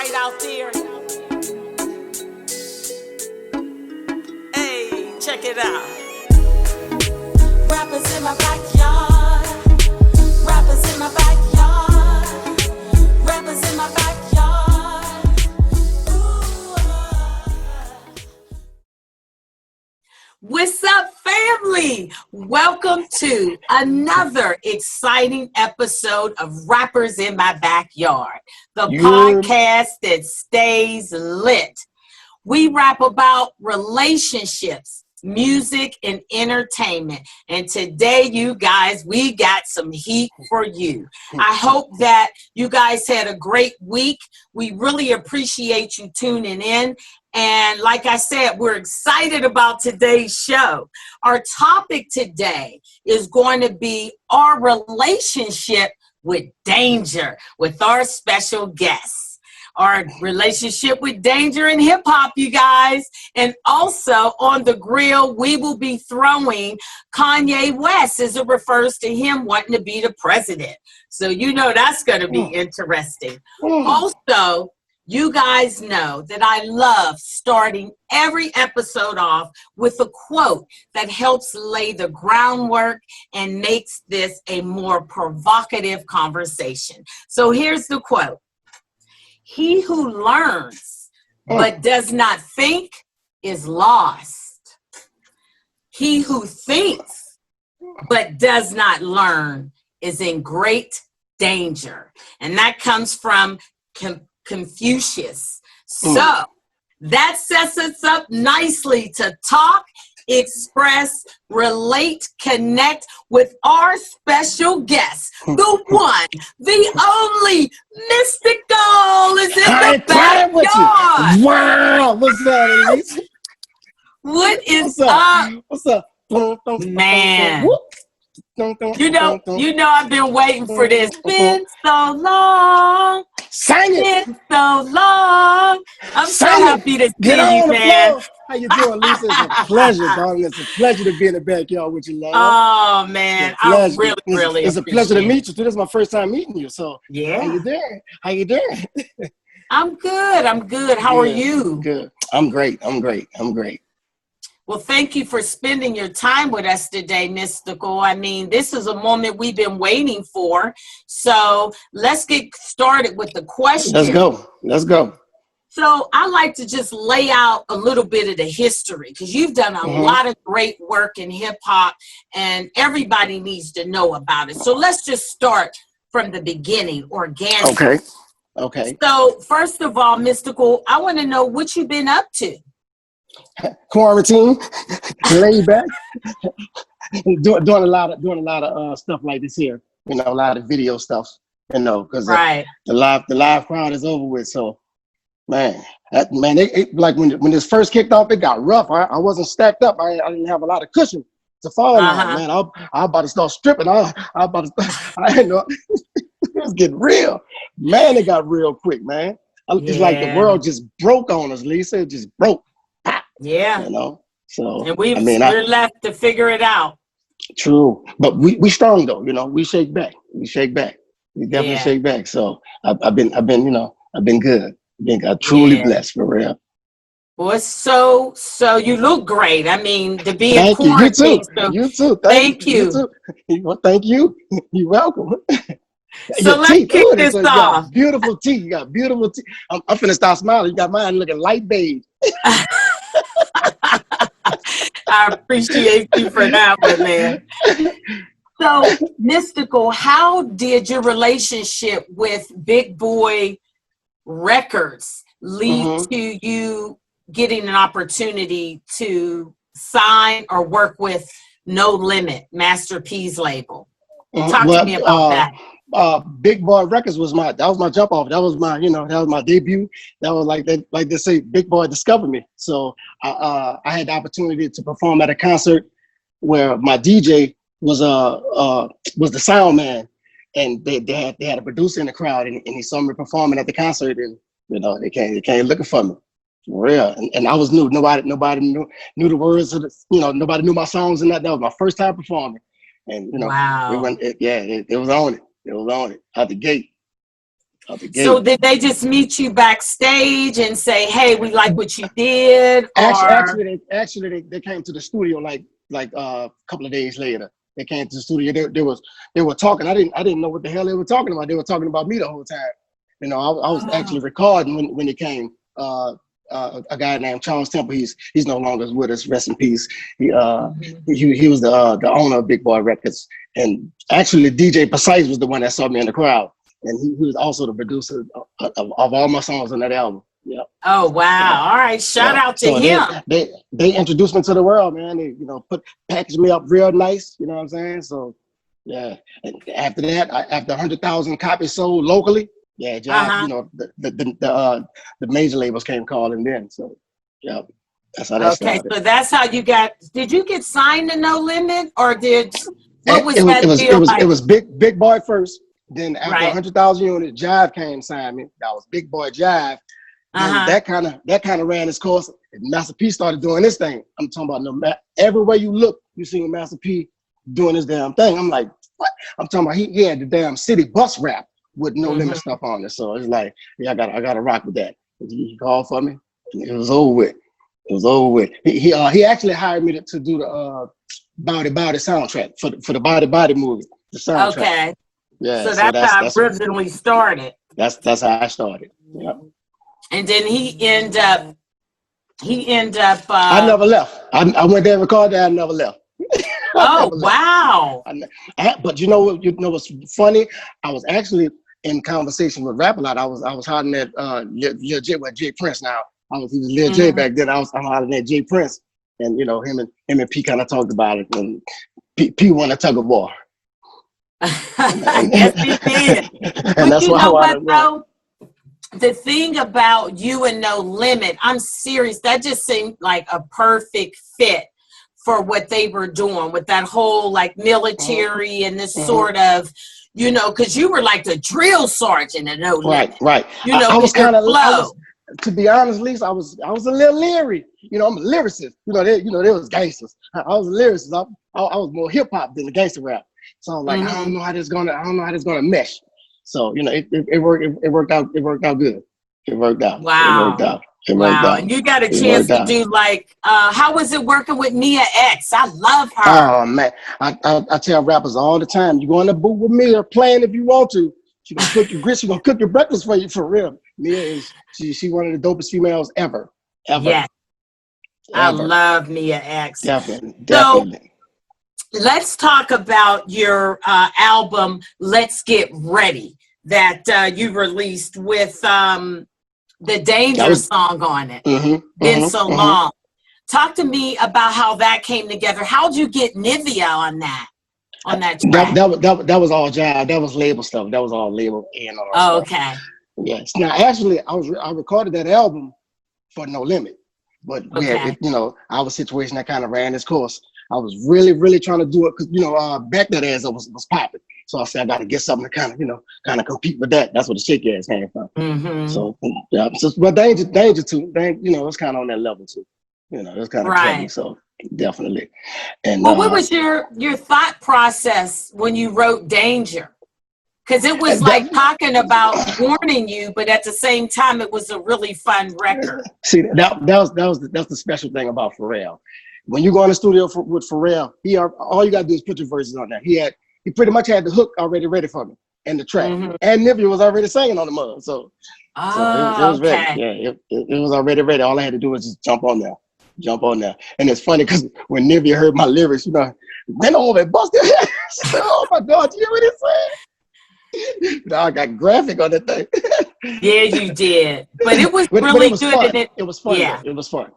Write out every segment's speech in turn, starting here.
right out there. Hey, check it out. Rappers in my backyard. Rappers in my backyard. Rappers in my backyard. Ooh. What's up, family? Welcome to another exciting episode of Rappers in My Backyard, the podcast that stays lit. We rap about relationships, music, and entertainment. And today, you guys, we got some heat for you. I hope that you guys had a great week. We really appreciate you tuning in. And like I said, we're excited about today's show. Our topic today is going to be our relationship with danger with our special guests. Our relationship with danger in hip hop, you guys. And also on the grill, we will be throwing Kanye West as it refers to him wanting to be the president. So you know that's going to be interesting. Also, you guys know that I love starting every episode off with a quote that helps lay the groundwork and makes this a more provocative conversation. So here's the quote. He who learns but does not think is lost. He who thinks but does not learn is in great danger. And that comes from Confucius. So that sets us up nicely to talk, express, relate, connect with our special guest, the one, the only Mystikal is in the backyard. Wow, what's up, Elise? What is up? What's up? Man. You know, I've been waiting for this. Been so long. Sing it. Been so long. I'm so happy to see you, man. How you doing, Lisa? It's a pleasure, darling. It's a pleasure to be in the backyard with you, love. Oh, man. I really It's a pleasure to meet you, too. This is my first time meeting you, so yeah. How you doing? I'm good. How are you? Good. I'm great. Well, thank you for spending your time with us today, Mystikal. I mean, this is a moment we've been waiting for. So let's get started with the question. Let's go. So I like to just lay out a little bit of the history because you've done a lot of great work in hip hop and everybody needs to know about it. So let's just start from the beginning, organic. Okay. So first of all, Mystikal, I want to know what you've been up to. Quarantine, laid back, doing a lot of stuff like this here. You know, a lot of video stuff. You know, because the live crowd is over with. So, man, it like when this first kicked off, it got rough. I wasn't stacked up. I didn't have a lot of cushion to fall on. Man, I about to start stripping. I didn't know it was getting real. Man, it got real quick, man. It's like the world just broke on us, Lisa. It just broke. Yeah. You know, so and we're left to figure it out. True, but we strong though. You know, we shake back. We definitely shake back. So I've been good. I'm truly blessed for real. Well, so you look great. I mean, to be in quarantine. You too. Thank you. Well, thank you. You're welcome. So let's kick this off. Beautiful teeth. You got beautiful teeth. I'm finna start smiling. You got mine looking light beige. I appreciate you for that one, man. So, Mystikal, how did your relationship with Bigboyrecords lead to you getting an opportunity to sign or work with No Limit, Master P's label? Talk to me about that. Bigboyrecords was my jump off. That was my debut. That was like they say, Big Boy discovered me. So I had the opportunity to perform at a concert where my DJ was the sound man, and they had a producer in the crowd, and he saw me performing at the concert, and they came looking for me. For real. And I was new. Nobody knew the words of nobody knew my songs, and that was my first time performing. And wow. it was on it. It was on it out the gate. So did they just meet you backstage and say, "Hey, we like what you did"? Actually, they came to the studio like a couple of days later. They came to the studio. They were talking. I didn't know what the hell they were talking about. They were talking about me the whole time. You know, I was actually recording when he came. A guy named Charles Temple. He's no longer with us. Rest in peace. He was the owner of Bigboyrecords, and actually DJ Precise was the one that saw me in the crowd, and he was also the producer of all my songs on that album. Yeah. Oh wow! All right, shout out to him. They introduced me to the world, man. They packaged me up real nice. You know what I'm saying? So yeah. And after that, after 100,000 copies sold locally. Yeah, you know, the major labels came calling then. So, yeah, that's how that started. Okay, so that's how you got. Did you get signed to No Limit, or it was Big Boy first. Then after 100,000 units, Jive came signed me. That was Big Boy Jive. That kind of ran its course. Master P started doing this thing. I'm talking about everywhere you look, you see Master P doing this damn thing. I'm like, what? I'm talking about he had the damn city bus rap with No Limit stuff on it. So it's like, yeah, I gotta rock with that. He called for me. It was over with. It was over with. He actually hired me to do the Body soundtrack for the Body movie. The soundtrack. Okay. Yeah. So that's how it originally started. That's how I started. Yeah. And then he ended up. I never left. I went there and recorded. I never left. Oh wow! But you know what's funny? I was actually in conversation with Rap a lot. I was hollering at Lil J, well, J Prince now. He was Lil J back then. I'm hollering at J Prince, and you know him and P kind of talked about it. And P won a tug of war. Yes, he did. And that's why I wanted to. The thing about you and No Limit, I'm serious. That just seemed like a perfect fit for what they were doing with that whole like military and this sort of, you know, because you were like the drill sergeant at No Limit. Right. You know, I was kind of to be honest, Lisa, I was a little leery. You know, I'm a lyricist. They was gangsters. I was a lyricist. I was more hip hop than the gangster rap. So I'm like, I don't know how this gonna mesh. So you know, it worked out good. It worked out. Wow. It worked out. Wow, and you got a chance to do like, how was it working with Mia X? I love her. Oh man, I tell rappers all the time, you go in the booth with Mia, playing if you want to. She gonna cook your grits, she gonna cook your breakfast for you for real. Mia is she one of the dopest females ever. Yes. I love Mia X. Definitely. So let's talk about your album, Let's Get Ready, that you released with the Danger song on it. Beensolong. Talk to me about how that came together. How'd you get Nivea on that track? That was all Jive. That was label stuff. That was all label and all that stuff. Okay. Yes. Now actually I recorded that album for No Limit. But we had, our situation that kind of ran its course. I was really, really trying to do it because back that ass was popping. So I said I got to get something to kind of compete with that. That's where the shake ass came from. So yeah, but danger too. It's kind of on that level too. It's kind of crazy. So definitely. And what was your thought process when you wrote Danger? Because it was like talking about warning you, but at the same time, it was a really fun record. See, that's the special thing about Pharrell. When you go in the studio with Pharrell, all you gotta do is put your verses on there. He pretty much had the hook already ready for me and the track, and Nivea was already singing on the mug. So it was ready. Yeah, it was already ready. All I had to do was just jump on there. And it's funny because when Nivea heard my lyrics, then over and busted. Oh my God, you hear what he said? I got graphic on that thing. Yeah, you did. But it was really good. Fun. And it was fun. Yeah. It was fun.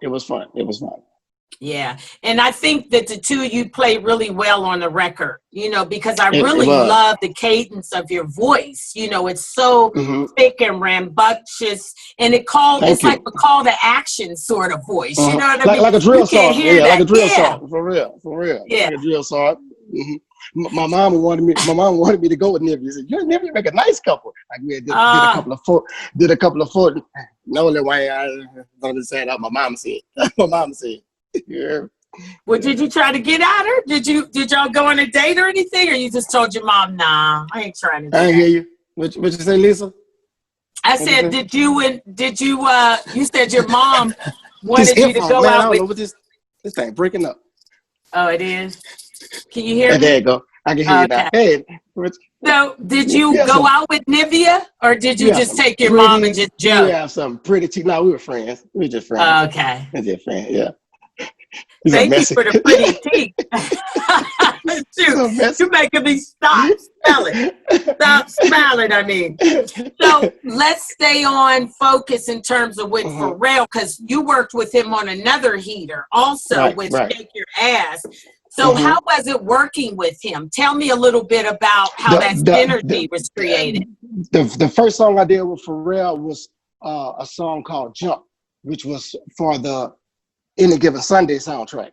Yeah. And I think that the two of you play really well on the record, because I really love the cadence of your voice. It's so thick and rambunctious, and it's like a call to action sort of voice. You know what I mean? Like a drill song. Yeah, like a drill song. For real. Yeah. Like a drill song. My mom wanted me to go with Nivea. She said, "You and Nivea make a nice couple." Like we did a couple of foot. No, the way I don't say that. My mom said. Yeah. Well, did you try to get at her? Did y'all go on a date or anything, or you just told your mom, "Nah, I ain't trying to"? I ain't hear you. What you say, Lisa? I said, did you you said your mom wanted you to go man, out I don't with... know what this thing breaking up. Oh, it is? Can you hear me? There you go. I can hear you now. Hey. So, did you go out with Nivea, or did you just take your mom and just joke? We have some pretty tea. No, we were friends. We were just friends. Okay. We were just friends, yeah. Thank you for the pretty tea. Shoot, you're making me stop smelling. Stop smiling, I mean. So let's stay on focus in terms of with Pharrell, because you worked with him on another heater also with Shake Your Ass. So how was it working with him? Tell me a little bit about how that synergy was created. The first song I did with Pharrell was a song called Jump, which was for the Any Given Sunday soundtrack.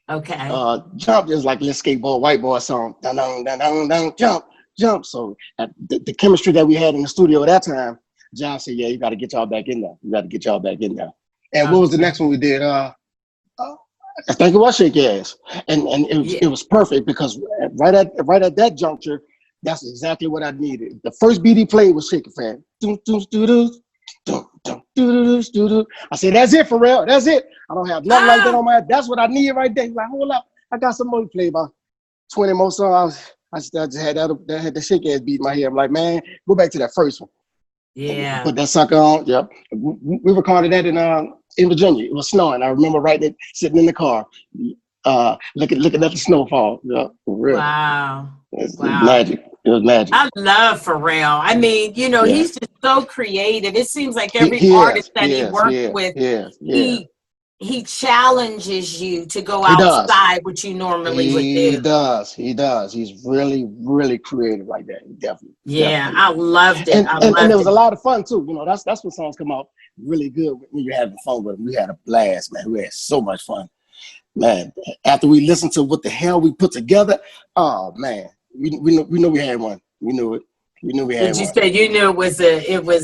Okay. Jump is like Let's Skateboard White Boy song. Dun, dun, dun, dun, dun, jump, jump. So the chemistry that we had in the studio at that time, John said, yeah, you got to get y'all back in there. You got to get y'all back in there. And what was the next one we did? I think it was Shake Your Ass. And it was perfect because right at that juncture, that's exactly what I needed. The first beat he played was Shake It Fan. I said, that's it, Pharrell. That's it. I don't have nothing like that on my head. That's what I need right there. He's like, hold up. I got some more to play about 20 more songs. I just had that had the Shake Ass beat in my head. I'm like, man, go back to that first one. Yeah. Put that sucker on. Yep. We recorded that in Virginia. It was snowing. I remember sitting in the car, looking at the snowfall. Yeah, for real. Wow. It was magic. It was magic. I love Pharrell. I mean, he's just so creative. It seems like every artist that he works with, he challenges you to go outside what you normally would do. He does. He's really, really creative like that. Definitely. Yeah, definitely. I loved it. And it was a lot of fun too. That's when songs come out really good when you're having fun with them. We had a blast, man. We had so much fun. Man, after we listened to what the hell we put together, oh man. We knew we had one. We knew it. We knew we had one. You said you knew it was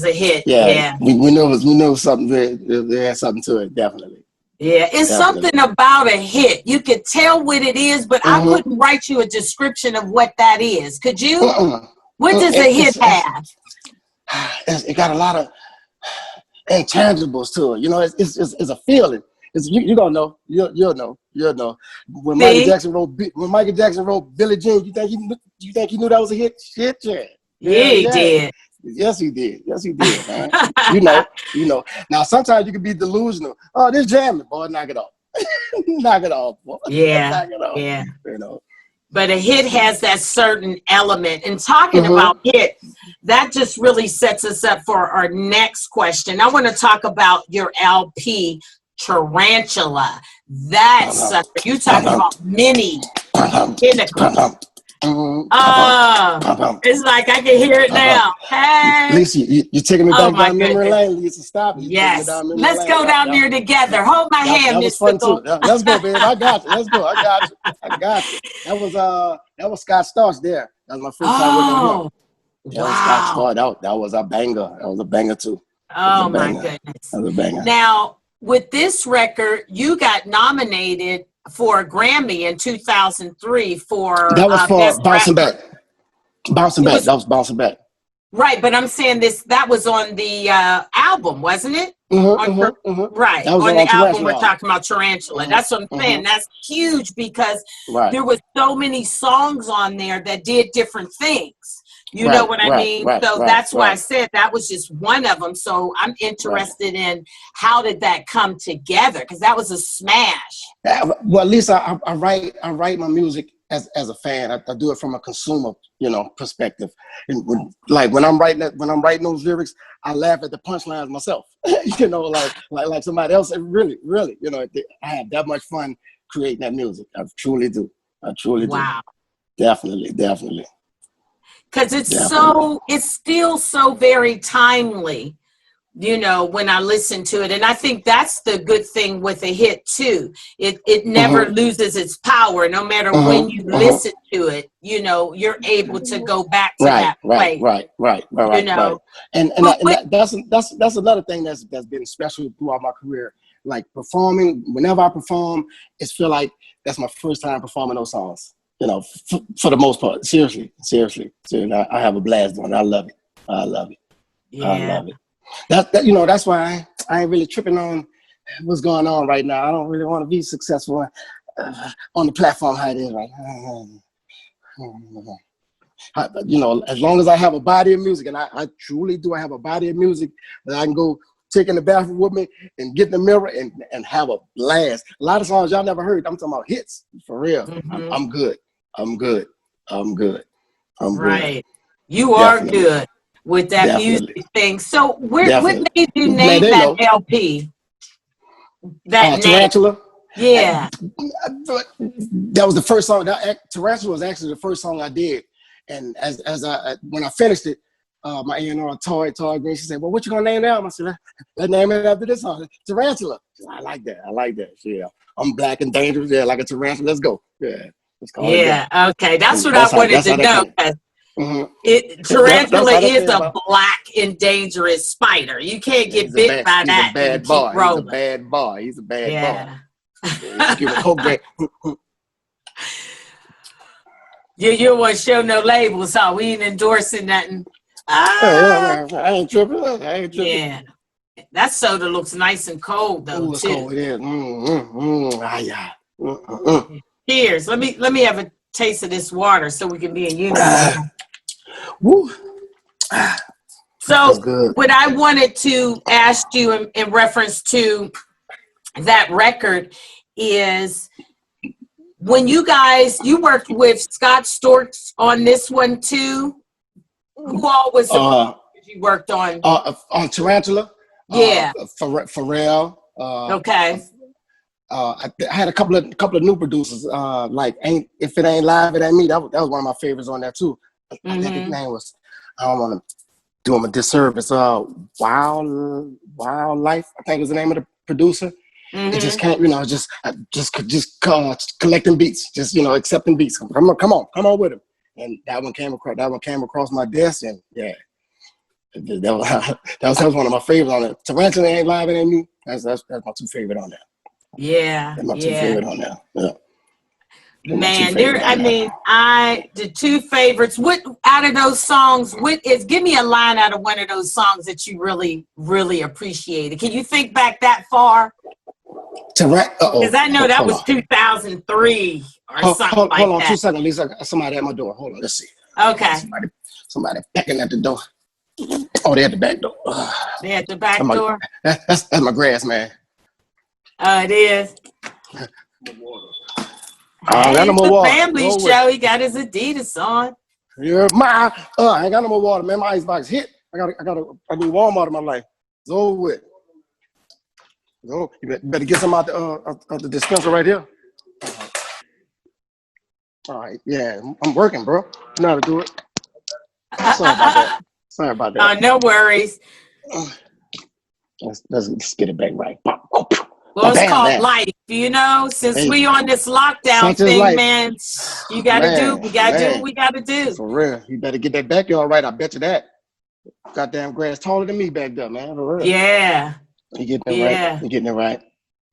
a hit. Yeah. We knew something. There had something to it. Definitely. Yeah, it's something about a hit. You could tell what it is, but I couldn't write you a description of what that is. Could you? What does a hit have? It got a lot of intangibles to it. It's a feeling. You're gonna know. You'll know. When Michael Jackson wrote Billie Jean, you think he knew that was a hit? Shit, yeah. Yeah, he did. Yes, he did, man. you know. Now sometimes you can be delusional. Oh, this jamming, boy, knock it off. Knock it off, boy. Yeah. Knock it off. Yeah. But a hit has that certain element. And talking about hit, that just really sets us up for our next question. I want to talk about your LP, Tarantula. That's you talking about mini pinnacle. It's like I can hear it now. Hey, Lisa, you're taking me back down memory lane. Lisa, stop. Yes, let's go down there together. Hold my hand, Mystikal. Let's go, baby. I got you. Let's go. I got you. That was Scott Storch there. That was my first time working with him. That was Scott Storch. That was a banger. That was a banger too. Oh my goodness. That was a banger. Now, with this record, you got nominated for a Grammy in 2003 for that was for Bouncing Back. That was Bouncing Back. Right, but I'm saying that was on the album, wasn't it? Right, on the album we're talking about Tarantula. That's what I'm saying. That's huge because there was so many songs on there that did different things. You know what I mean? So that's why I said that was just one of them. So I'm interested in how did that come together? Because that was a smash. Well, Lisa, I write my music as a fan. I do it from a consumer, perspective. And when I'm writing those lyrics, I laugh at the punchlines myself. like somebody else. Really, I have that much fun creating that music. I truly do. Wow. Definitely. Because it's still so very timely, when I listen to it. And I think that's the good thing with a hit too. It never loses its power. No matter when you listen to it, you're able to go back to that place. Right. And that's another thing that's been special throughout my career. Like performing, whenever I perform, it's feel like that's my first time performing those songs. For the most part, seriously. I have a blast doing it. I love it. Yeah. That's why I ain't really tripping on what's going on right now. I don't really want to be successful on the platform how it is right now. As long as I have a body of music, and I truly do, I have a body of music that I can go take in the bathroom with me and get in the mirror and have a blast. A lot of songs y'all never heard. I'm talking about hits, for real. Mm-hmm. I'm good. Right. You are good with that music thing. So what made you name that LP? That Tarantula? Yeah. That was the first song. Tarantula was actually the first song I did. And when I finished it, my A&R, Toy Green, she said, well, what you gonna name that? I said, let's name it after this song, Tarantula. I like that. Yeah. I'm black and dangerous. Yeah, like a tarantula. Let's go. Yeah. Let's call it that. Okay. That's what I wanted to know. Mm-hmm. Tarantula is a black and dangerous spider. You can't get bit by that. He's a bad boy. He's a bad boy. Give a coke break. You want to show no labels, huh? We ain't endorsing nothing. I ain't tripping. Yeah. That soda looks nice and cold though. It's too. Cold, yeah. Cheers. Let me have a taste of this water so we can be in unison. Woo. So what I wanted to ask you in reference to that record is when you worked with Scott Storch on this one too. Who all was you worked on? On Tarantula. Yeah. Pharrell. Okay. I had a couple of new producers. Like If It Ain't Live, It Ain't Me. That was one of my favorites on there too. I think his name was. I don't want to do him a disservice. Wildlife, I think was the name of the producer. Mm-hmm. It just can't, just collecting beats, just accepting beats. Come on with him. And that one came across my desk, and yeah, that was one of my favorites on it. Tarantula Ain't Live, It Ain't Me. That's my two favorite on there. Yeah, that's my two favorite on there. Yeah. Man, the two favorites. What out of those songs? Give me a line out of one of those songs that you really, really appreciated. Can you think back that far? Because I know that was 2003 or something like that. Hold on 2 seconds, Lisa. Somebody at my door. Hold on, let's see. Okay. Somebody backing at the door. Oh, they're at the back door. They're at the back door? That's my grass, man. Oh, it is. I got no more water. Family show. He got his Adidas on. Yeah, I ain't got no more water, man. My icebox hit. I need warm water in my life. It's over with. You better get some out the dispenser right here. All right, yeah, I'm working, bro. You know how to do it. Sorry about that. Oh, no worries. Let's get it back right. Well, it's called life, since we on this lockdown thing, life. Man, we gotta do what we gotta do. For real. You better get that backyard right, I bet you that. Goddamn grass taller than me back there, man. For real. Yeah. You getting it right. You getting it right.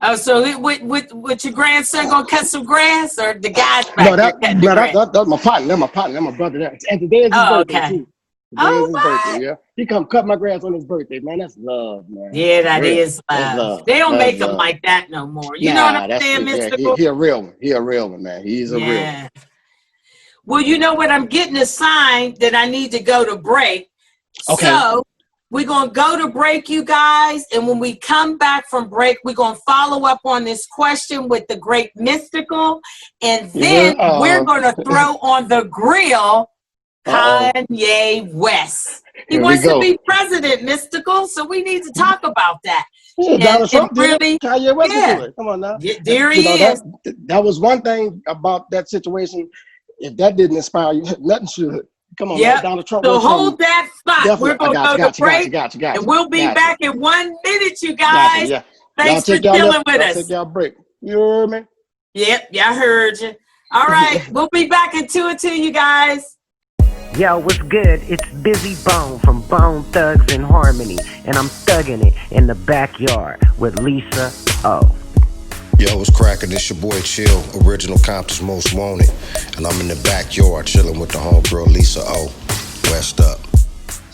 Oh, so with your grandson gonna cut some grass, or the guys back that's my partner. That's my partner. That's my brother. And today is his birthday too. Today is his birthday, yeah. He come cut my grass on his birthday, man. That's love, man. Yeah, that is love. They don't make them like that no more. You know what I'm saying, Mystikal? He a real one. He a real one, man. He's a real one. Well, you know what? I'm getting a sign that I need to go to break. Okay. So we're going to go to break, you guys. And when we come back from break, we're going to follow up on this question with the great Mystikal. And then we're going to throw on the grill Kanye West. He wants to be president, Mystikal. So we need to talk about that. Donald Trump really, Kanye West do it. Come on now. There he is. That was one thing about that situation. If that didn't inspire you, nothing should. Come on, Donald Trump. So hold that spot. Definitely. We're going to go to break. And we'll be back in 1 minute, you guys. Thanks for chilling with us. Take y'all break. You heard me? Yep, I heard you. All right, we'll be back in 2 and 2, you guys. Yo, what's good? It's Busy Bone from Bone Thugs and Harmony, and I'm thugging it in the backyard with LisaO. Yo, what's cracking? It's your boy Chill, original Compton's Most Wanted, and I'm in the backyard chilling with the homegirl LisaO. West up.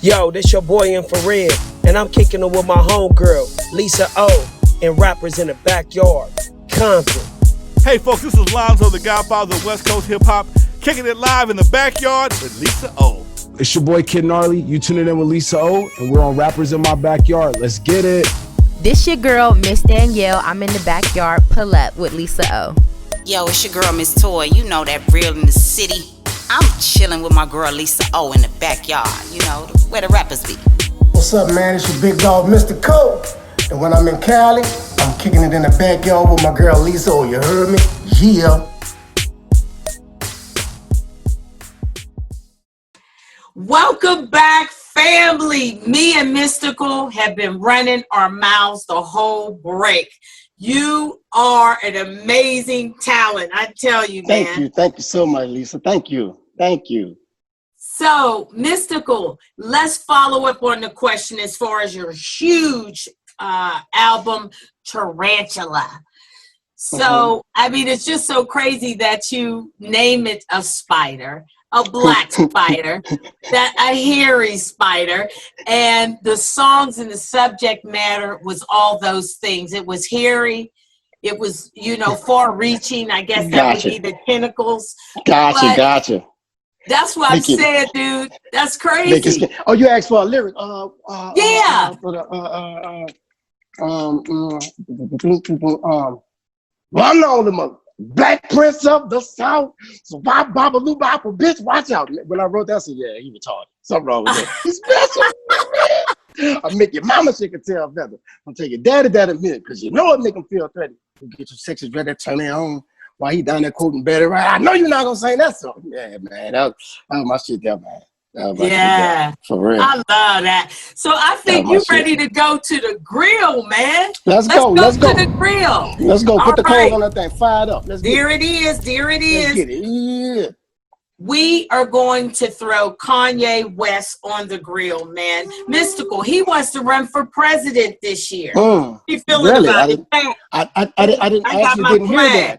Yo, this your boy Pharrell. and I'm kicking it with my homegirl, LisaO, and rappers in the backyard, Compton. Hey folks, this is Lonzo, the godfather of West Coast hip-hop, kicking it live in the backyard with LisaO. It's your boy Kid Gnarly, you tuning in with LisaO, and we're on Rappers in My Backyard. Let's get it. This your girl, Miss Danielle. I'm in the backyard, pull up with LisaO. Yo, it's your girl, Miss Toy. You know that real in the city. I'm chilling with my girl, LisaO, in the backyard. You know, where the rappers be. What's up, man? It's your big dog, Mystikal. And when I'm in Cali, I'm kicking it in the backyard with my girl, LisaO. You heard me? Yeah. Welcome back, family. Me and Mystikal have been running our mouths the whole break. You are an amazing talent, I tell you, man. Thank you so much, Lisa. Thank you. So, Mystikal, let's follow up on the question as far as your huge album, Tanrantula. So, I mean, it's just so crazy that you name it a spider, a black spider, that a hairy spider, and the songs and the subject matter was all those things. It was hairy, it was, far-reaching. I guess that would be the tentacles. Gotcha. That's what I said, dude. That's crazy. Oh, you asked for a lyric? Yeah. Well, I'm known the Black Prince of the South. So bop, bitch, watch out. When I wrote that, I said, yeah, he retarded. Something wrong with that. He's special. I'll make your mama shake a tail feather. I'll tell your daddy that a minute, because you know it make him feel threatened. You get your sexy ready, turn it on while he down there quoting Betty Right. I know you're not going to sing that song. Yeah, man, that was my shit there, man. Yeah, for real. I love that. So I think you're ready to go to the grill, man. Let's go to the grill. Let's go. Put the coals on that thing. Fire it up. There it is. Let's get it. Yeah. We are going to throw Kanye West on the grill, man. Mystikal, he wants to run for president this year. You feeling about it? I didn't hear that.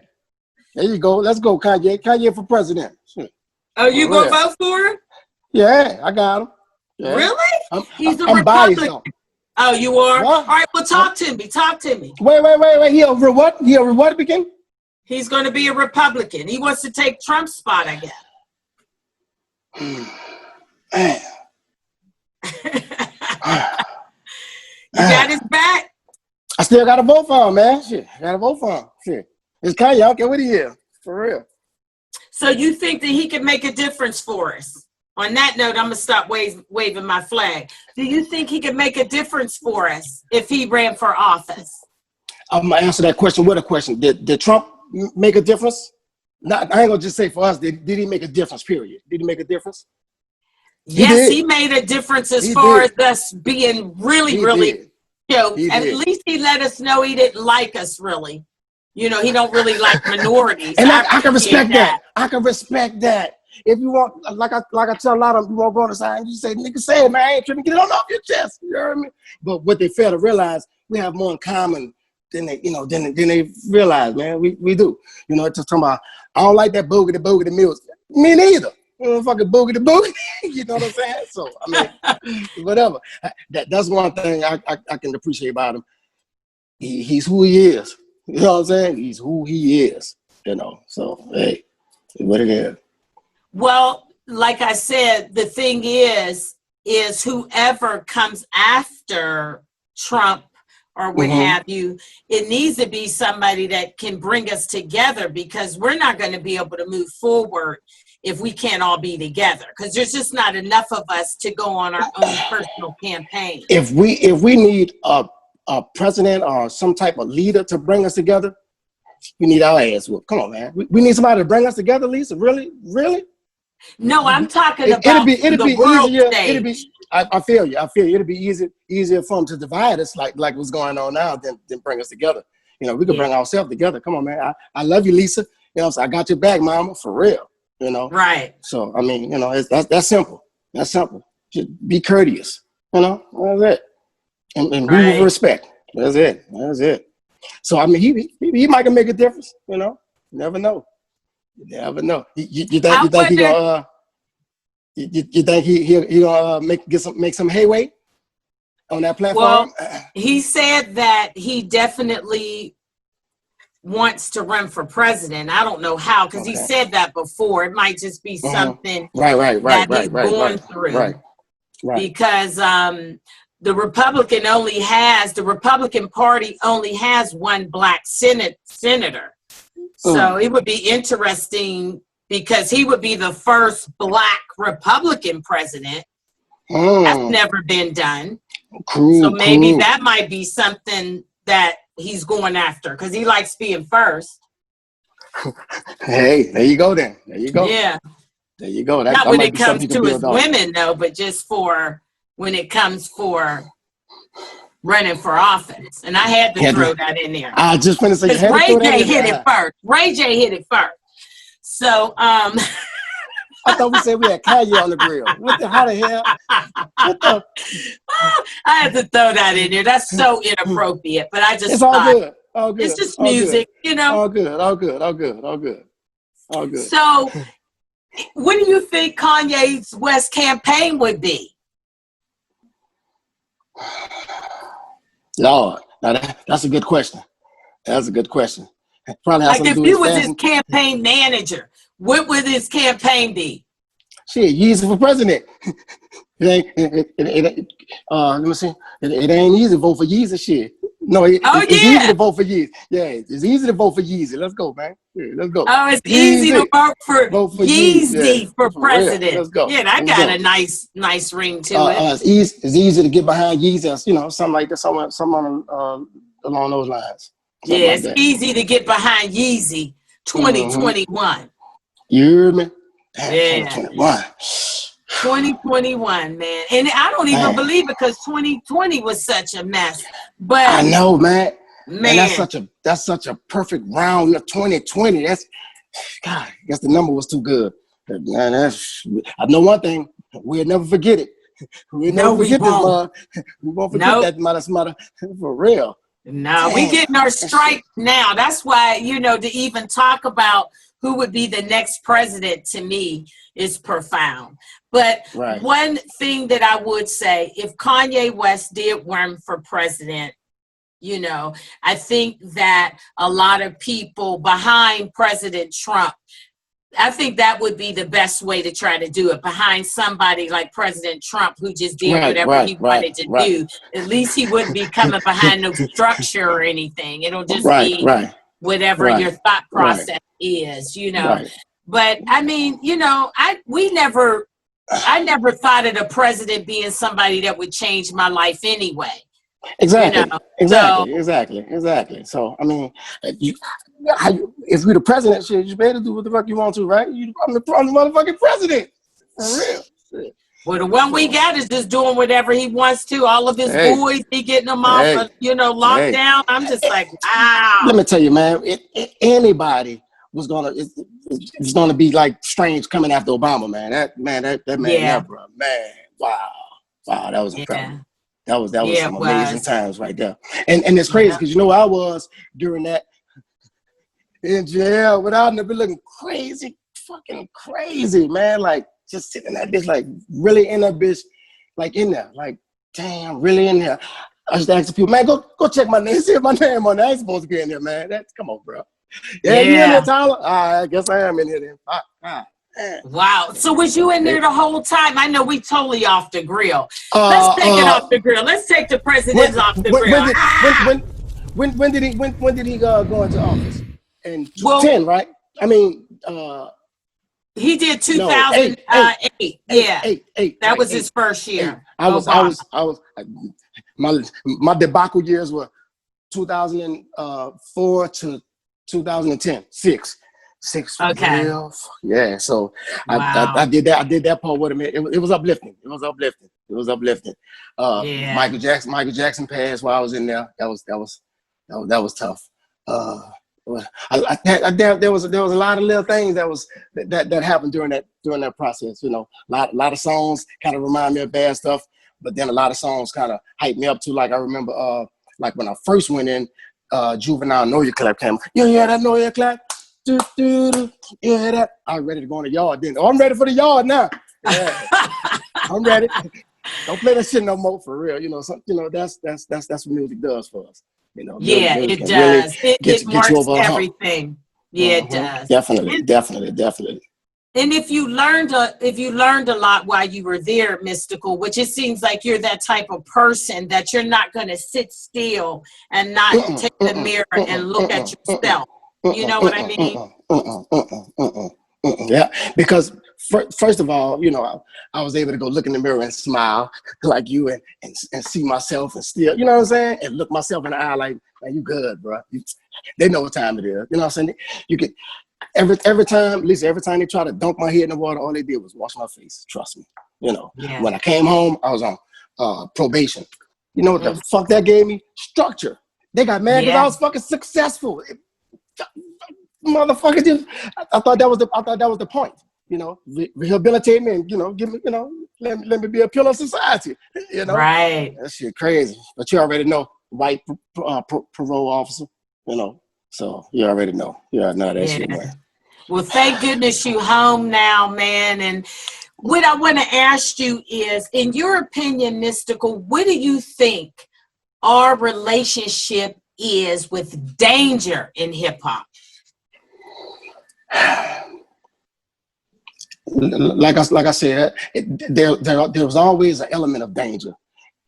There you go. Let's go, Kanye. Kanye for president. Shit. Oh, you gonna vote for him? Yeah, I got him. Yeah. Really? He's a Republican. Republican. Oh, you are? What? All right, well, talk to me. Wait. He over what? He over what again? He's going to be a Republican. He wants to take Trump's spot, I guess. Man. You got his back? I still got to vote for him, man. Shit, I got to vote for him. Shit. It's Kanye. I don't care what he is. For real. So you think that he can make a difference for us? On that note, I'm going to stop waving my flag. Do you think he can make a difference for us if he ran for office? I'm going to answer that question with a question. Did Trump make a difference? I ain't going to just say for us. Did he make a difference, period? Did he make a difference? Yes, he made a difference as far as us being really, at least he let us know he didn't like us, really. He don't really like minorities. And I can respect that. I can respect that. If you want, like I tell a lot of them, you want to go on the side and you say, nigga, say it, man. I ain't trying to get it on off your chest. You heard me? But what they fail to realize, we have more in common than they realize, man. We do. It's just talking about, I don't like that boogity music. Me neither. Fucking boogity. You know what I'm saying? So, I mean, whatever. That's one thing I can appreciate about him. He's who he is. You know what I'm saying? He's who he is, So, hey, what it is. Well, like I said, the thing is whoever comes after Trump or what have you, it needs to be somebody that can bring us together, because we're not going to be able to move forward if we can't all be together, because there's just not enough of us to go on our own personal campaign. If we need a president or some type of leader to bring us together, we need our ass whooped. Come on, man. We need somebody to bring us together, Lisa. Really? No, I'm talking about the world stage. I feel you. It'll be easier for them to divide us like what's going on now than bring us together. We can bring ourselves together. Come on, man. I love you, Lisa. So I got your back, mama, for real. Right. So I mean, that's simple. That's simple. Just be courteous. That's it. And we will respect. That's it. So I mean, he might make a difference. Never know. You think he gonna make some headway? on that platform? Well, he said that he definitely wants to run for president. I don't know how, because he said that before. It might just be something that he's going through. Right. Because the Republican Party only has one black senator. So it would be interesting because he would be the first black Republican president. That's never been done. So maybe that might be something that he's going after because he likes being first. Hey, there you go then. There you go. Yeah. There you go. Not when it comes to his women though, but just for when it comes for running for office. And I had to throw that in there. I just finished saying Ray J hit it first. Ray J hit it first. So I thought we said we had Kanye on the grill. How the hell? I had to throw that in there. That's so inappropriate, but I just it's all good. All good. It's just music, you know. All good. So, what do you think Kanye's West campaign would be? Lord, now that's a good question. That's a good question. Probably like if you was his campaign manager, what would his campaign be? Shit, Yeezy for president. Let me see. It ain't easy to vote for Yeezy. Shit. No, it's easy to vote for Yeezy. Yeah, it's easy to vote for Yeezy. Let's go, man. Yeah, let's go. Oh, it's easy to vote for Yeezy for president. Let's go. Yeah, that got a nice ring to it. It's easy to get behind Yeezy. You know, something like that. Someone along those lines. Yeah, it's easy to get behind Yeezy 2021. You hear me? Yeah. 2021, man. And I don't even believe it because 2020 was such a mess. But I know, man. Man, that's such a perfect round of 2020. That's God, I guess the number was too good. Man, I know one thing, we'll never forget it. We'll never forget this. We won't forget that mother for real. No, we getting our strike now. That's why, you know, to even talk about who would be the next president to me is profound. But one thing that I would say, if Kanye West did run for president, you know, I think that a lot of people behind President Trump, I think that would be the best way to try to do it, behind somebody like President Trump who just did whatever he wanted to do. At least he wouldn't be coming behind no structure or anything. It'll just be whatever your thought process is, you know. But I mean, you know, I never thought of the president being somebody that would change my life anyway. Exactly. You know? Exactly. So I mean, if you're the president, shit, you better do what the fuck you want to, right? I'm the motherfucking president. For real. Well, the one we got is just doing whatever he wants to. All of his boys, he getting them off of, you know, lockdown. I'm just like, wow. Let me tell you, man, anybody was it's gonna be like strange coming after Obama, man. That man, bro, man, wow, that was incredible. That was some amazing times right there. And it's crazy because you know I was during that in jail without never looking fucking crazy, man. Like just sitting in that bitch, like really in that bitch, like in there, like damn, really in there. I just asked people, man, go check my name, see if my name on there. I ain't supposed to be in there, man. Come on, bro. Yeah, you in there, Tyler? I guess I am in here then. Wow. So was you in there the whole time? I know we totally off the grill. Let's take it off the grill. Let's take the president off the grill. When did he go into office? In 10, right? I mean, he did 2008. Eight. That was his first year. I was my debacle years were 2004 to 2010. Six. Okay. Yeah. So I did that part with him. It was uplifting. Michael Jackson passed while I was in there. That was tough. There was a lot of little things that happened during that process. You know, a lot of songs kind of remind me of bad stuff, but then a lot of songs kind of hyped me up too. Like I remember, like when I first went in, Juvenile Know Your Clap came. You hear that Know Your Clap? You hear that? I'm ready to go in the yard then. Oh, I'm ready for the yard now. Yeah. I'm ready. Don't play that shit no more for real. You know, that's what music does for us. You know, yeah, music it does. Really It marks you over a hump. everything. Yeah, it does. Definitely. And if you learned a lot while you were there, Mystikal, which it seems like you're that type of person that you're not going to sit still and not take the mirror and look at yourself. You know what I mean? Yeah, because first of all, you know, I was able to go look in the mirror and smile like you and see myself and still, you know what I'm saying? And look myself in the eye like you good, bro. They know what time it is. You know what I'm saying? You can every time, at least every time they try to dunk my head in the water, all they did was wash my face. Trust me. You know, when I came home, I was on probation. You know what the fuck that gave me? Structure. They got mad because I was fucking successful. Motherfucker, I thought that was the point. You know, rehabilitate me and, you know, give me, you know, let me be a pillar of society. You know, right? That shit crazy. But you already know, white parole officer. You know, so you already know. You already know that shit, man. Well, thank goodness you home now, man. And what I want to ask you is, in your opinion, Mystikal, what do you think our relationship is with danger in hip hop? Like I said, there was always an element of danger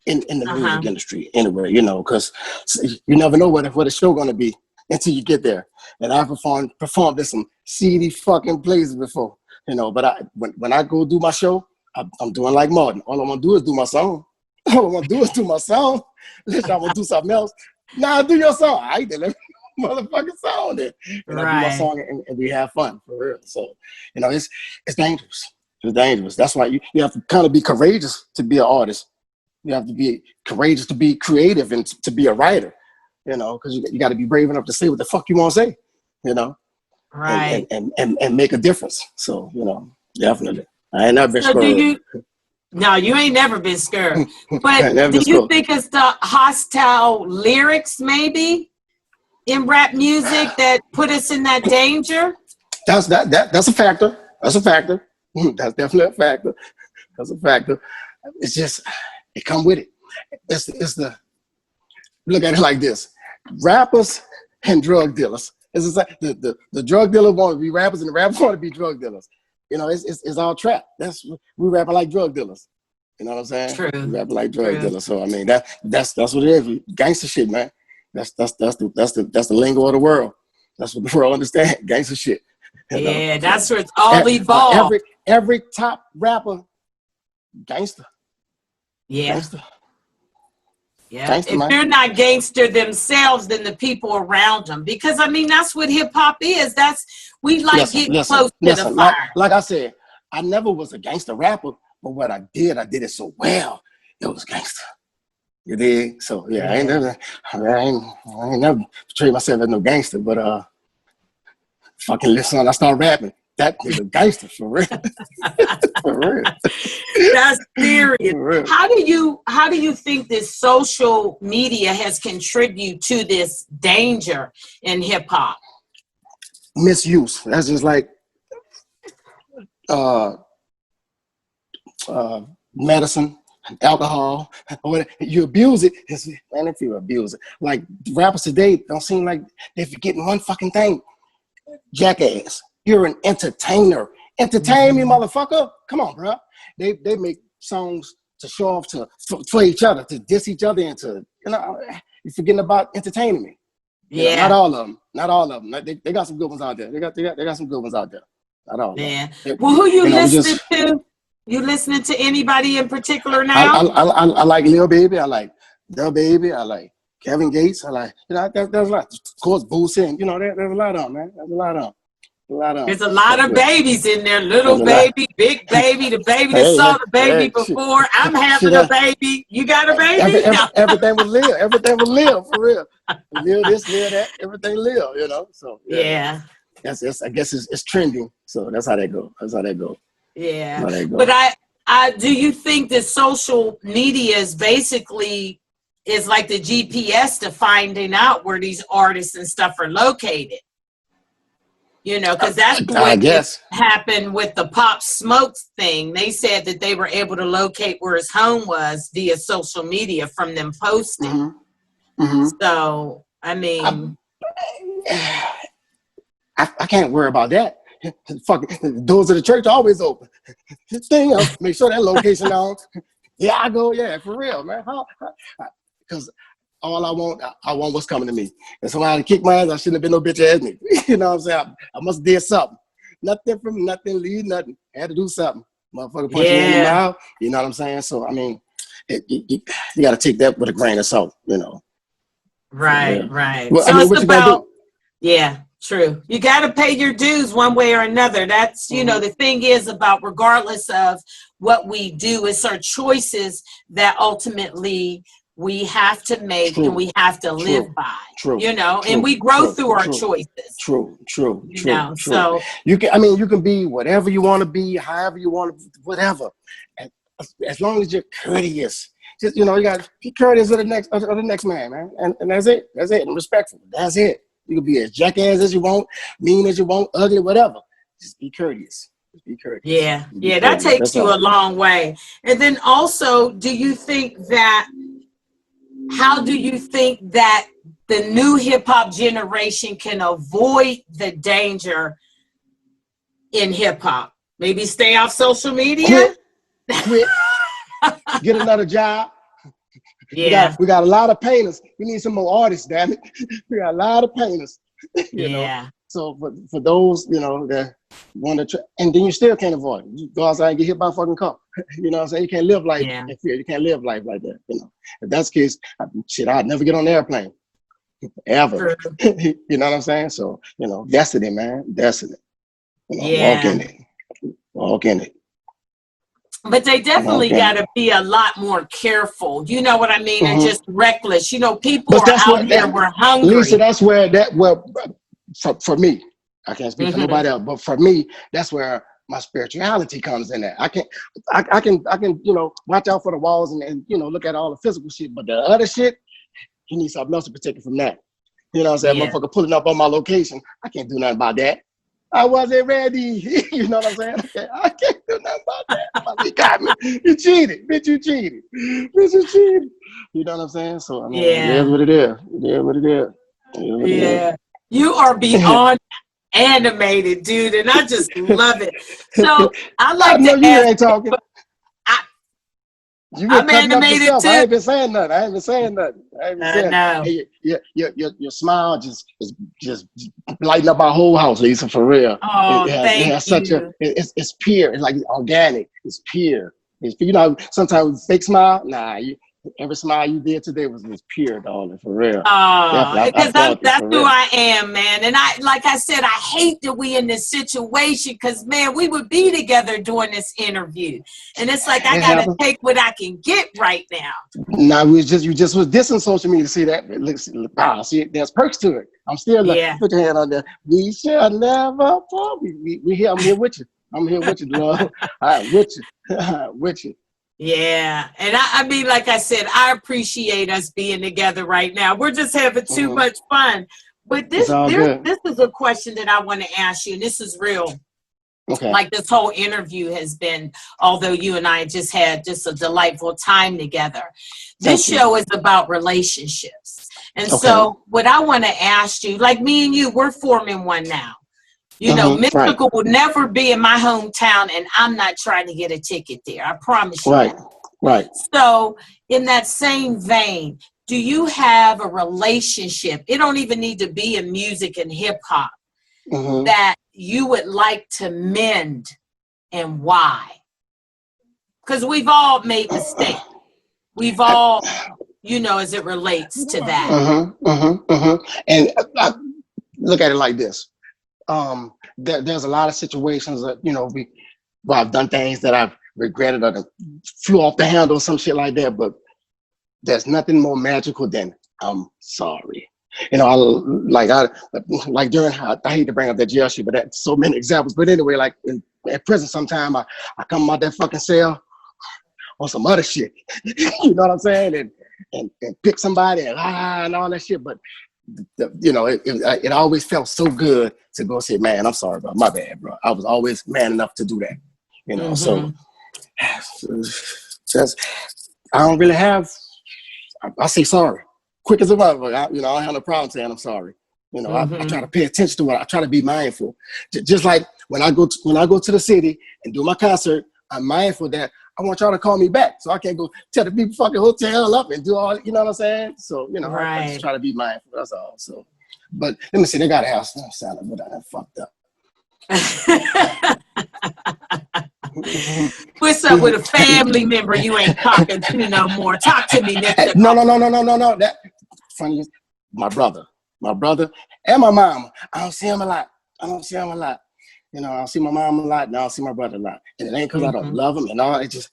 in the music industry anyway, you know, because you never know what the show gonna be until you get there. And I performed in some seedy fucking places before, you know. But when I go do my show, I'm doing like Martin. All I'm gonna do is do my song. All I'm gonna do is do my song. Listen, I'm gonna do something else. Nah, do your song. I did it. Motherfucking song then. And I do my song and we have fun for real. So, you know, it's dangerous. It's dangerous. That's why you have to kind of be courageous to be an artist. You have to be courageous to be creative and to be a writer, you know, because you got to be brave enough to say what the fuck you want to say, you know, right, and make a difference. So, you know, definitely. I ain't never been scared. No, you ain't never been scared. But do you think it's the hostile lyrics maybe in rap music that put us in that danger? That's a factor. That's a factor. That's definitely a factor. That's a factor. It's just, it come with it. It's the, look at it like this. Rappers and drug dealers. It's like the drug dealer want to be rappers and the rappers want to be drug dealers. You know, it's all trap. We rapping like drug dealers. You know what I'm saying? True. We rapping like drug dealers. So I mean that's what it is. Gangster shit, man. That's the lingo of the world. That's what the world understands. Gangster shit. You know? That's where it's all evolved. Every top rapper, gangster. Yeah. Gangster. Yeah. Gangster, if man. they're not gangster themselves, then the people around them. Because I mean, that's what hip hop is. We like getting close to the fire. Like I said, I never was a gangster rapper, but what I did it so well. It was gangster. You dig? So yeah, I ain't never portrayed myself as no gangster, but fucking listen, I start rapping. That nigga gangster for real. For real. That's serious. For real. How do you think this social media has contributed to this danger in hip hop? Misuse. That's just like medicine, alcohol. You abuse it. Man, if you abuse it, like rappers today don't seem like they're forgetting one fucking thing. Jackass. You're an entertainer. Entertain me, motherfucker. Come on, bro. They make songs to show off for each other, to diss each other into, you know, you're forgetting about entertaining me. Yeah. You know, not all of them. They got some good ones out there. They got some good ones out there. Not all of them. Well, who you listening to? You listening to anybody in particular now? I like Lil Baby. I like Lil Baby. I like Kevin Gates. I like, you know, there's a lot. Of course, Boosie. You know, there's a lot of them, man. There's a lot of them. There's a lot of babies in there. Little baby, big baby, the baby that saw the baby before. I'm having a baby. You got a baby? Everything will live. Everything will live, for real. Live this, live that. Everything live, you know. So yeah. That's I guess it's trending. So that's how that go. Yeah. But I do you think that social media is basically like the GPS to finding out where these artists and stuff are located? You know, because that's what happened with the Pop Smoke thing. They said that they were able to locate where his home was via social media from them posting. So, I mean, I can't worry about that. Fuck, the doors of the church are always open. Thing else, make sure that location on. Yeah, I go, yeah, for real, man. Because all I want what's coming to me. And somebody kick my ass, I shouldn't have been no bitch ass me. You know what I'm saying? I must have did something. Nothing from nothing, leave nothing. I had to do something. Motherfucker punch me in the mouth. You know what I'm saying? So, I mean, you got to take that with a grain of salt, you know. Right. Well, So I mean, it's what you about, gonna do? yeah, true. You got to pay your dues one way or another. That's, you know, the thing is about regardless of what we do, it's our choices that ultimately we have to make and we have to live by. You know, and we grow through our choices. True. You know, so you can be whatever you want to be, however you want to, whatever. As long as you're courteous. Just, you know, you got to be courteous of the next man, man. And that's it. That's it. And respectful. That's it. You can be as jackass as you want, mean as you want, ugly, whatever. Just be courteous. Just be courteous. Yeah, that takes you a long way. And then also, how do you think that the new hip hop generation can avoid the danger in hip hop? Maybe stay off social media? Quit. Get another job. Yeah. We got a lot of painters. We need some more artists, damn it. We got a lot of painters. You know? So for those, you know, that want to try, and then you still can't avoid it. You go outside and get hit by a fucking car. You know what I'm saying? You can't live life in fear. You can't live life like that. You know, if that's the case, I'd never get on the airplane. Ever. You know what I'm saying? So, you know, destiny, man. Destiny. You know, walk in it. But they definitely got to be a lot more careful. You know what I mean? And just reckless. You know, people are out here, we're hungry. Lisa, that's where for me, I can't speak for nobody else, but for me, that's where my spirituality comes in at. I can, you know, watch out for the walls and you know, look at all the physical shit, but the other shit, you need something else to protect you from that. You know what I'm saying? Motherfucker pulling up on my location. I can't do nothing about that. I wasn't ready. You know what I'm saying? I can't do nothing about that. You got me. You cheated. Bitch, you cheated. Bitch, you cheated. You know what I'm saying? So, I mean, it is what it is. It is what it is. Yeah. You are beyond animated, dude, and I just love it. So, I like to ask... you ain't talking. I'm animated too. I ain't been saying nothing. Hey, your smile just lighting up our whole house, Lisa, for real. Oh, thank you. It's pure. It's like organic. It's pure. You know, sometimes fake smile. Nah, every smile you did today was pure, darling, for real. Oh, because that's who I am, man. And like I said, I hate that we in this situation because, man, we would be together doing this interview. And it's like, I got to take what I can get right now. Nah, you just was dissing social media. See that? See, there's perks to it. I'm still put your hand on there. We shall never fall. We here. I'm here with you. I'm here with you, love. All right, with you. Yeah, and I mean, like I said, I appreciate us being together right now. We're just having too much fun. But this is a question that I want to ask you, and this is real. Okay. Like this whole interview has been, although you and I just had just a delightful time together. This show is about relationships. And so what I want to ask you, like me and you, we're forming one now. You know, Mystikal will never be in my hometown, and I'm not trying to get a ticket there. I promise you that. Right. So in that same vein, do you have a relationship? It don't even need to be in music and hip hop that you would like to mend, and why? Because we've all made mistakes. We've all, you know, as it relates to that. And I look at it like this. There's a lot of situations that, you know, where I've done things that I've regretted or flew off the handle or some shit like that, but there's nothing more magical than I'm sorry. You know, I hate to bring up that jail shit, but that's so many examples. But anyway, like at prison sometime I come out that fucking cell on some other shit. You know what I'm saying? And pick somebody and all that shit. But it always felt so good to go say, man, I'm sorry, bro. My bad, bro. I was always man enough to do that. So just, I don't really have, I say sorry. Quick as a motherfucker. I don't have no problem saying I'm sorry. I try to pay attention to it. I try to be mindful. Just like when I go to the city and do my concert, I'm mindful that I want y'all to call me back. So I can't go tell the people fucking hotel up and do all, you know what I'm saying? So, I just try to be mindful. That's all. So, but let me see, they got a house. I'm sounding what I done fucked up. What's up with a family member you ain't talking to no more? Talk to me, Mr. No. That funny is my brother and my mom. I don't see him a lot. I don't see my mom a lot, and I don't see my brother a lot. And it ain't because I don't love him and all. It's just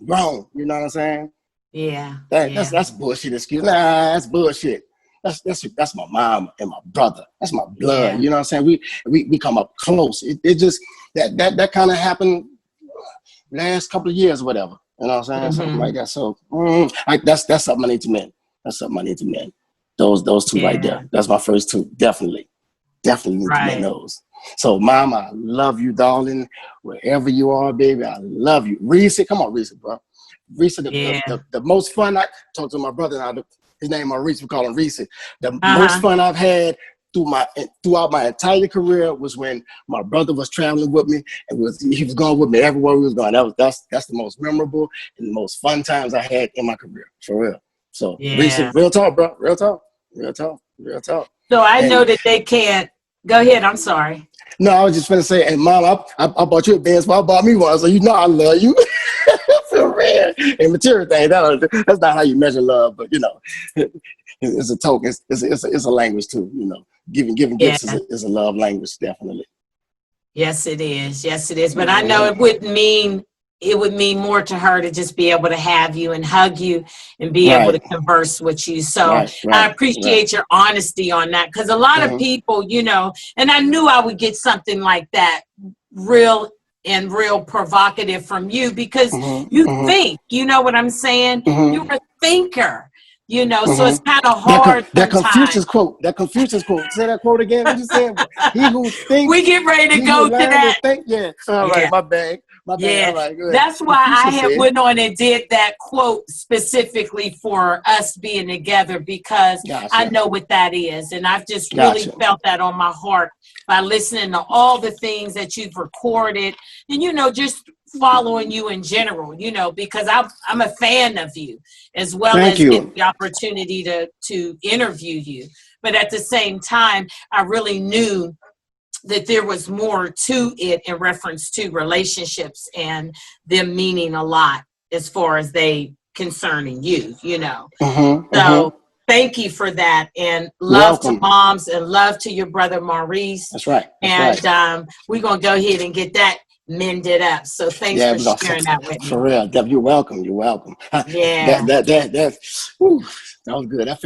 wrong. You know what I'm saying? Yeah. That's bullshit excuse. Nah, that's bullshit. That's my mom and my brother. That's my blood. Yeah. You know what I'm saying? We come up close. It just that kind of happened last couple of years, or whatever. You know what I'm saying? Something like that. So that's something I need to mend. That's something I need to mend. Those two right there. That's my first two. Definitely need to mend those. So, Mom, I love you, darling. Wherever you are, baby, I love you. Reese, come on, Reese, bro. Reese, the most fun I talked to my brother. His name is Reese. We call him Reese. The most fun I've had throughout my entire career was when my brother was traveling with me, and he was going with me everywhere we was going. That's the most memorable and the most fun times I had in my career, for real. So, Reese, real talk, bro. Real talk. So I know that they can't. Go ahead. I'm sorry. No, I was just going to say, and Mom, I bought you a Benz, but I bought me one, so I love you. For real. And material thing, that's not how you measure love, but it's a token. It's a language too. Giving gifts is a love language, definitely. Yes, it is. But I know it would mean more to her to just be able to have you and hug you and be able to converse with you. So I appreciate your honesty on that, because a lot of people, and I knew I would get something like that real provocative from you, because you think, you know what I'm saying? You're a thinker. So it's kind of hard. That Confucius quote. Say that quote again. What you saying? He who thinks. We get ready to go to that. Yeah. All right. My bad. Yeah. All right, good. That's why I had went on and did that quote specifically for us being together, because I know what that is. And I've just really felt that on my heart by listening to all the things that you've recorded and, just following you in general, because I'm a fan of you, as well as getting the opportunity to interview you. But at the same time, I really knew that there was more to it in reference to relationships and them meaning a lot as far as they concerning you, So thank you for that. And love to moms and love to your brother Maurice. That's right. We're going to go ahead and get that mended up. So thanks for sharing that with me. For real. You're welcome. Yeah. That was good. That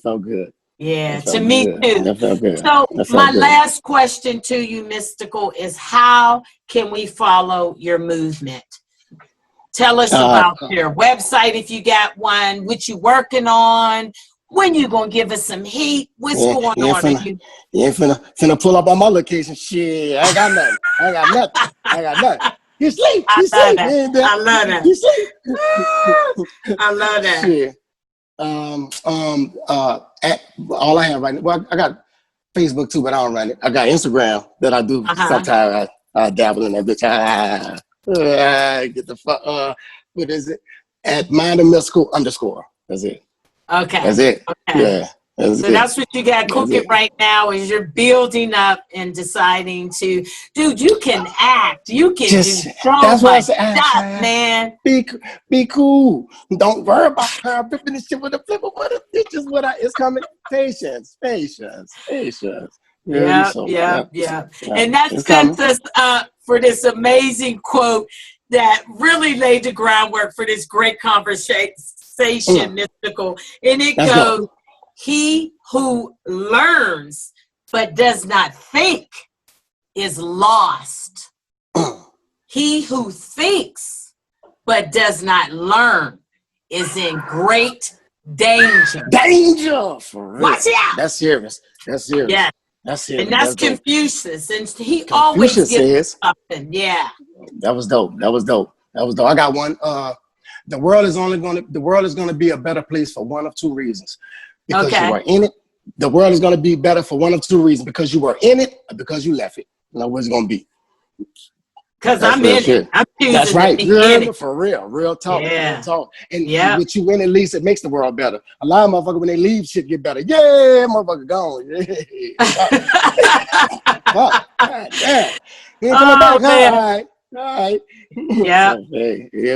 felt good. Yeah, to me too. So my last question to you, Mystikal, is how can we follow your movement? Tell us about your website if you got one, what you working on, when you gonna give us some heat, what's going on? You ain't finna pull up on my location. Shit, I got nothing. You sleep. I love that. You sleep. I love that. Shit. All I have right now, well, I got Facebook too, but I don't run it. I got Instagram that I do. Sometimes I dabble in that bitch. Get the fuck. What is it? At Mystikal _. That's it. Okay. That's it. Okay. Yeah. That's what you got cooking right now, is you're building up and deciding to, dude, you can act. You can do so much stuff, man. Be cool. Don't worry about her flipping this shit with a flipper. It's just it's coming. Patience. Yeah. And that sets us up for this amazing quote that really laid the groundwork for this great conversation, Mystikal. And it goes, he who learns but does not think is lost. He who thinks but does not learn is in great Danger, for real. Watch out. That's serious. Yeah. That's serious. And that's dope. Confucius. And he always gives something. Yeah. That was dope. I got one. The world is gonna be a better place for one of two reasons. Because you are in it. The world is gonna be better for one of two reasons. Because you were in it or because you left it. Now what's it gonna be? Because I'm in it. I'm choosing. That's right. Yeah, for real talk. Yeah. Real talk. And with you in, at least it makes the world better. A lot of motherfuckers, when they leave, shit get better. Yeah, motherfucker gone. Yeah. Fuck. God damn. He ain't coming back. Man. All right. Yeah.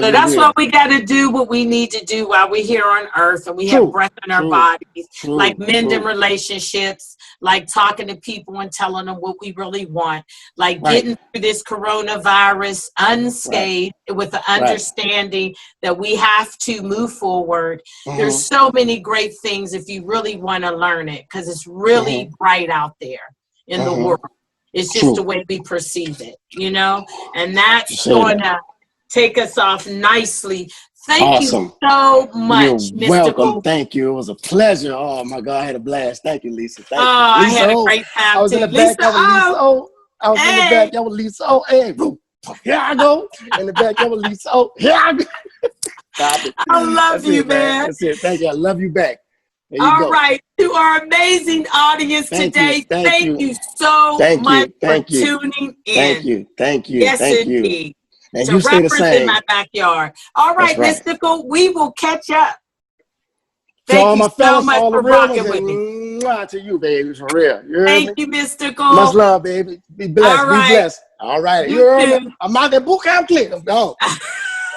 So that's what we got to do, what we need to do while we're here on earth and we have breath in our bodies, like mending relationships, like talking to people and telling them what we really want, like getting through this coronavirus unscathed with the understanding that we have to move forward. There's so many great things if you really want to learn it, because it's really bright out there in the world. It's just the way we perceive it, you know? And that's going to take us off nicely. Thank you so much, You're welcome. Thank you. It was a pleasure. Oh, my God. I had a blast. Thank you, Lisa. Thank you. I had a great time, I was in the back. I was in the back. That was LisaO. Hey, here I go. In the back. That was LisaO. Here I go. I love you, man. That's it. Thank you. I love you back. All right, to our amazing audience today, thank you so much for tuning in. Thank you. Yes, indeed. And to you stay the same. In my backyard. All right, Mystikal, we will catch up. Thank you so much for rocking with me. To you, baby, for real. Thank you, Mystikal. Much love, baby. Be blessed. Be blessed. All right. I'm out there. Book out clear. I'm gone.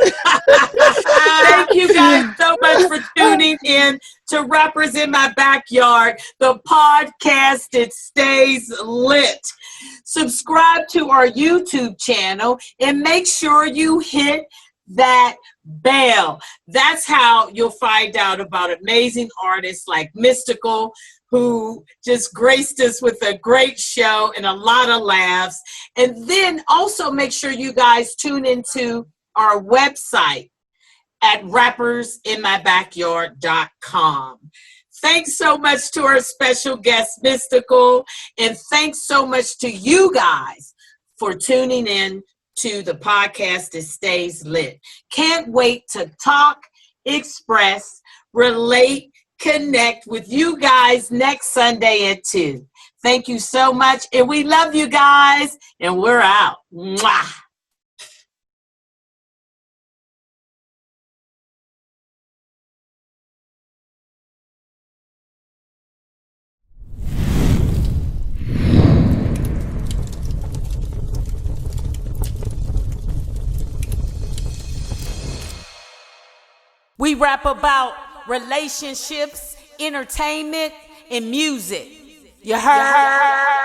Thank you guys so much for tuning in to Rappers in My Backyard, the podcast that stays lit. Subscribe to our YouTube channel and make sure you hit that bell. That's how you'll find out about amazing artists like Mystikal, who just graced us with a great show and a lot of laughs. And then also make sure you guys tune into our website at rappersinmybackyard.com. Thanks so much to our special guest, Mystikal, and thanks so much to you guys for tuning in to the podcast that stays lit. Can't wait to talk, express, relate, connect with you guys next Sunday at 2. Thank you so much, and we love you guys, and we're out. Mwah. We rap about relationships, entertainment, and music. You heard?